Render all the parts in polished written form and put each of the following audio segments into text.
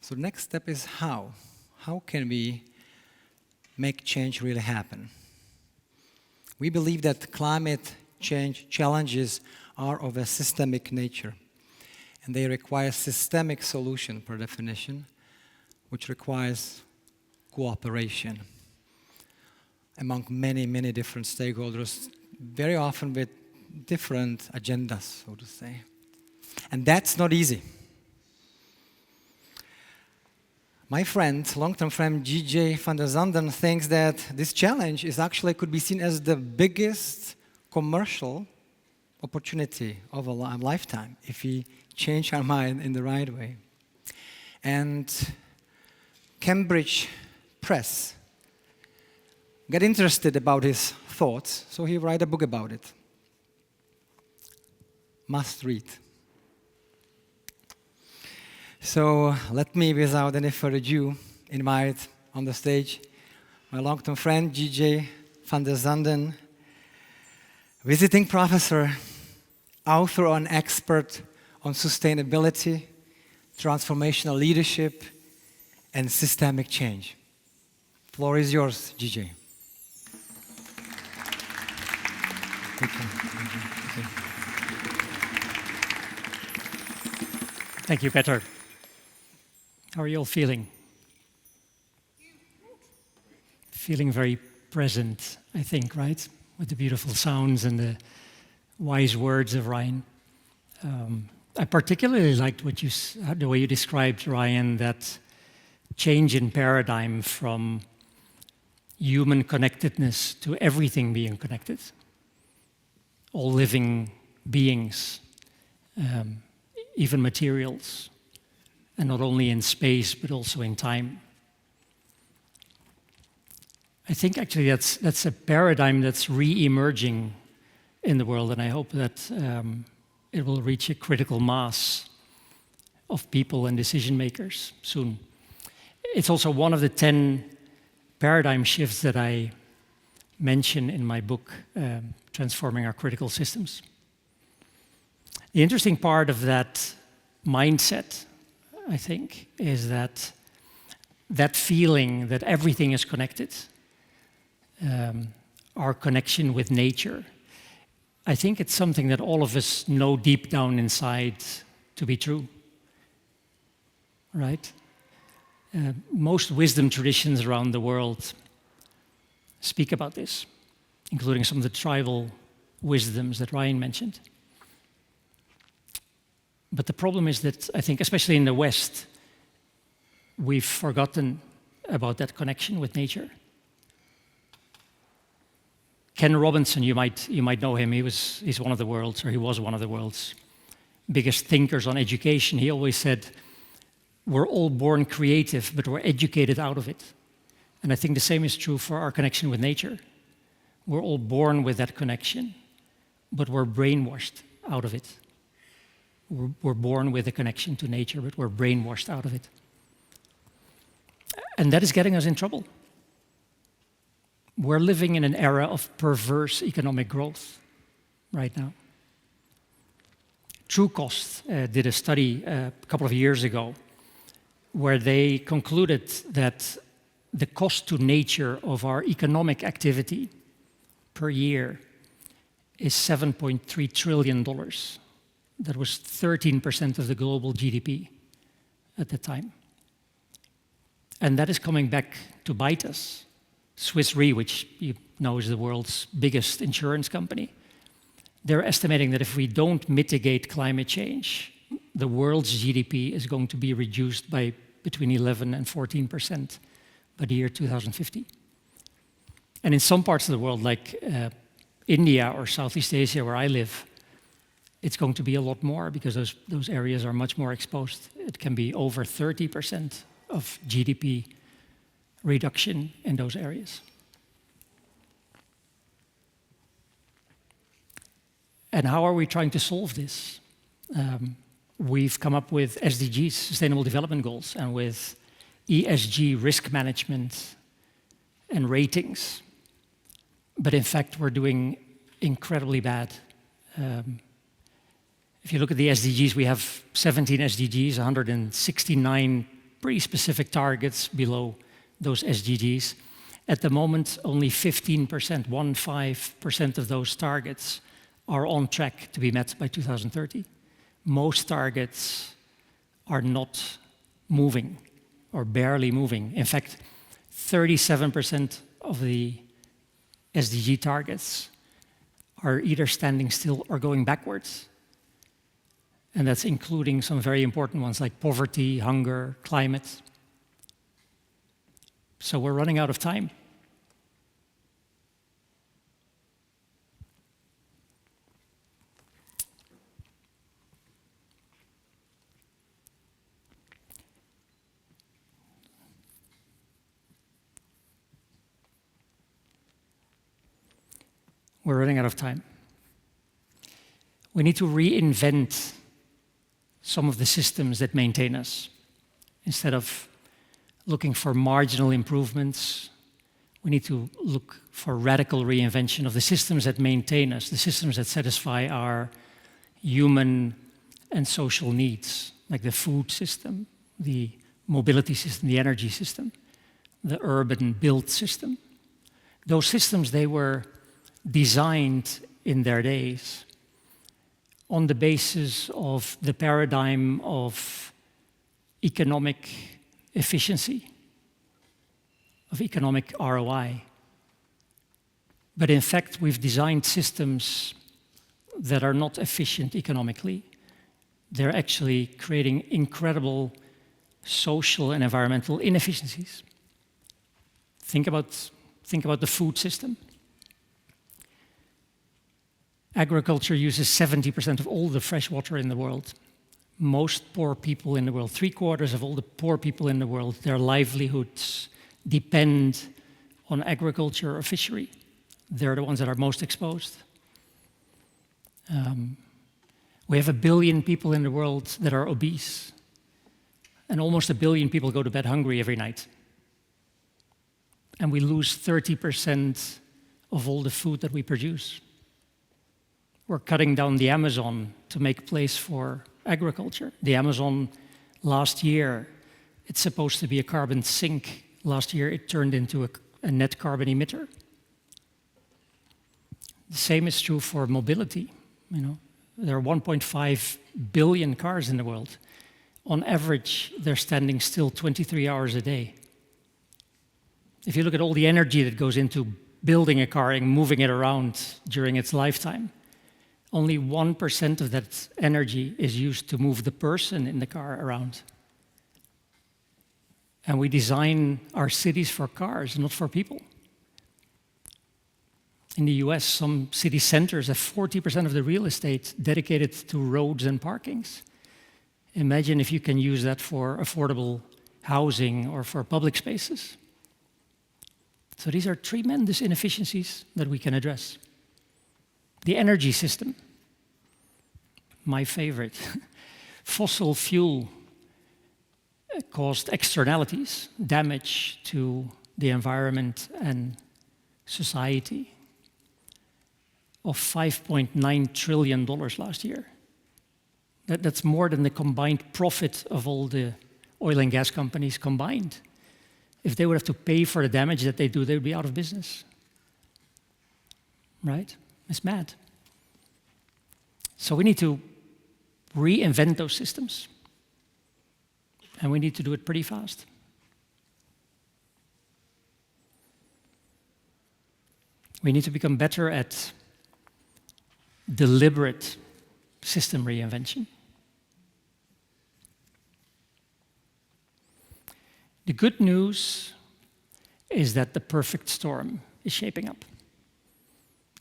So the next step is how? How can we make change really happen? We believe that climate change challenges are of a systemic nature, and they require systemic solution per definition, which requires cooperation among many, many different stakeholders, very often with different agendas, so to say. And that's not easy. My friend, long-term friend van der Zanden, thinks that this challenge is actually could be seen as the biggest commercial opportunity of a lifetime if we change our mind in the right way. And Cambridge Press got interested about his thoughts, so he wrote a book about it. Must read. So let me, without any further ado, invite on the stage my long-term friend, van der Zanden, visiting professor, author and expert on sustainability, transformational leadership, and systemic change. Floor is yours, GJ. Thank you, Peter. How are you all feeling? Feeling very present, I think, right? With the beautiful sounds and the wise words of Ryan. I particularly liked the way you described, Ryan, that change in paradigm from human connectedness to everything being connected. All living beings, even materials, and not only in space, but also in time. I think actually that's a paradigm that's re-emerging in the world, and I hope that it will reach a critical mass of people and decision makers soon. It's also one of the 10 paradigm shifts that I mention in my book, Transforming Our Critical Systems. The interesting part of that mindset, I think, is that feeling that everything is connected, our connection with nature. I think it's something that all of us know deep down inside to be true, right? Most wisdom traditions around the world speak about this, including some of the tribal wisdoms that Ryan mentioned. But the problem is that I think, especially in the West, we've forgotten about that connection with nature. Ken Robinson, you might know him. He was one of the world's biggest thinkers on education. He always said, we're all born creative, but we're educated out of it. And I think the same is true for our connection with nature. We're all born with that connection, but we're brainwashed out of it. We're born with a connection to nature, but we're brainwashed out of it. And that is getting us in trouble. We're living in an era of perverse economic growth right now. Trucost did a study a couple of years ago where they concluded that the cost to nature of our economic activity per year is $7.3 trillion. That was 13% of the global GDP at the time. And that is coming back to bite us. Swiss Re, which you know is the world's biggest insurance company, they're estimating that if we don't mitigate climate change, the world's GDP is going to be reduced by between 11 and 14% by the year 2050. And in some parts of the world, like India or Southeast Asia, where I live, it's going to be a lot more because those areas are much more exposed. It can be over 30% of GDP reduction in those areas. And how are we trying to solve this? We've come up with SDGs, Sustainable Development Goals, and with ESG risk management and ratings. But in fact, we're doing incredibly bad. If you look at the SDGs, we have 17 SDGs, 169 pretty specific targets below those SDGs. At the moment, only 15% of those targets are on track to be met by 2030. Most targets are not moving or barely moving. In fact, 37% of the SDG targets are either standing still or going backwards. And that's including some very important ones like poverty, hunger, climate. So we're running out of time. We're running out of time. We need to reinvent some of the systems that maintain us. Instead of looking for marginal improvements, we need to look for radical reinvention of the systems that maintain us, the systems that satisfy our human and social needs, like the food system, the mobility system, the energy system, the urban built system. Those systems, they were designed in their days on the basis of the paradigm of economic efficiency, of economic ROI. But in fact, we've designed systems that are not efficient economically. They're actually creating incredible social and environmental inefficiencies. Think about the food system. Agriculture uses 70% of all the fresh water in the world. Most poor people in the world, 3/4 of all the poor people in the world, their livelihoods depend on agriculture or fishery. They're the ones that are most exposed. We have 1 billion people in the world that are obese, and almost 1 billion people go to bed hungry every night. And we lose 30% of all the food that we produce. We're cutting down the Amazon to make place for agriculture. The Amazon last year, it's supposed to be a carbon sink. Last year, it turned into a net carbon emitter. The same is true for mobility. There are 1.5 billion cars in the world. On average, they're standing still 23 hours a day. If you look at all the energy that goes into building a car and moving it around during its lifetime, only 1% of that energy is used to move the person in the car around. And we design our cities for cars, not for people. In the US, some city centers have 40% of the real estate dedicated to roads and parkings. Imagine if you can use that for affordable housing or for public spaces. So these are tremendous inefficiencies that we can address. The energy system, my favorite. Fossil fuel caused externalities, damage to the environment and society of $5.9 trillion last year. That's more than the combined profit of all the oil and gas companies combined. If they would have to pay for the damage that they do, they would be out of business. Right? It's mad. So we need to reinvent those systems. And we need to do it pretty fast. We need to become better at deliberate system reinvention. The good news is that the perfect storm is shaping up.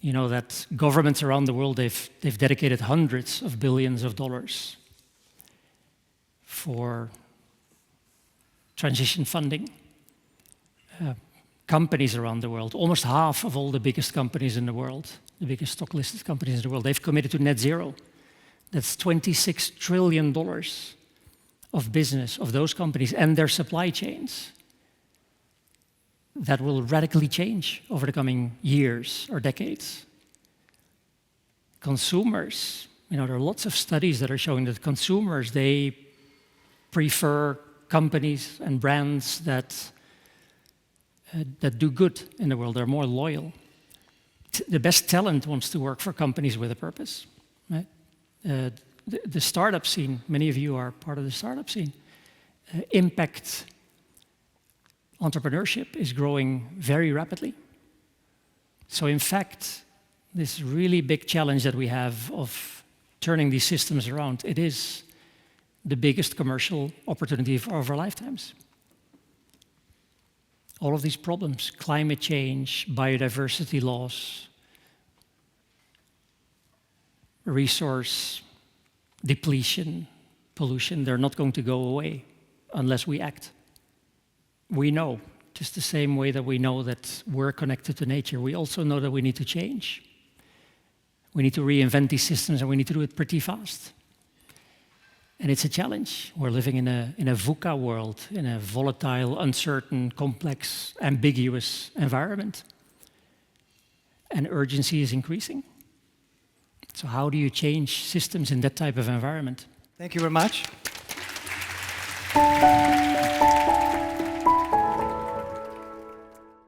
You know that governments around the world, they've dedicated hundreds of billions of dollars for transition funding. Companies around the world, almost half of all the biggest companies in the world, the biggest stock-listed companies in the world, they've committed to net zero. That's $26 trillion of business of those companies and their supply chains that will radically change over the coming years or decades. Consumers, there are lots of studies that are showing that consumers, they prefer companies and brands that do good in the world. They're more loyal. The best talent wants to work for companies with a purpose. Right? The startup scene, many of you are part of the startup scene, impact entrepreneurship is growing very rapidly. So in fact, this really big challenge that we have of turning these systems around, it is the biggest commercial opportunity of our lifetimes. All of these problems, climate change, biodiversity loss, resource depletion, pollution, they're not going to go away unless we act. We know, just the same way that we know that we're connected to nature, we also know that we need to change. We need to reinvent these systems, and we need to do it pretty fast. And it's a challenge. We're living in a VUCA world, in a volatile, uncertain, complex, ambiguous environment. And urgency is increasing. So how do you change systems in that type of environment? Thank you very much.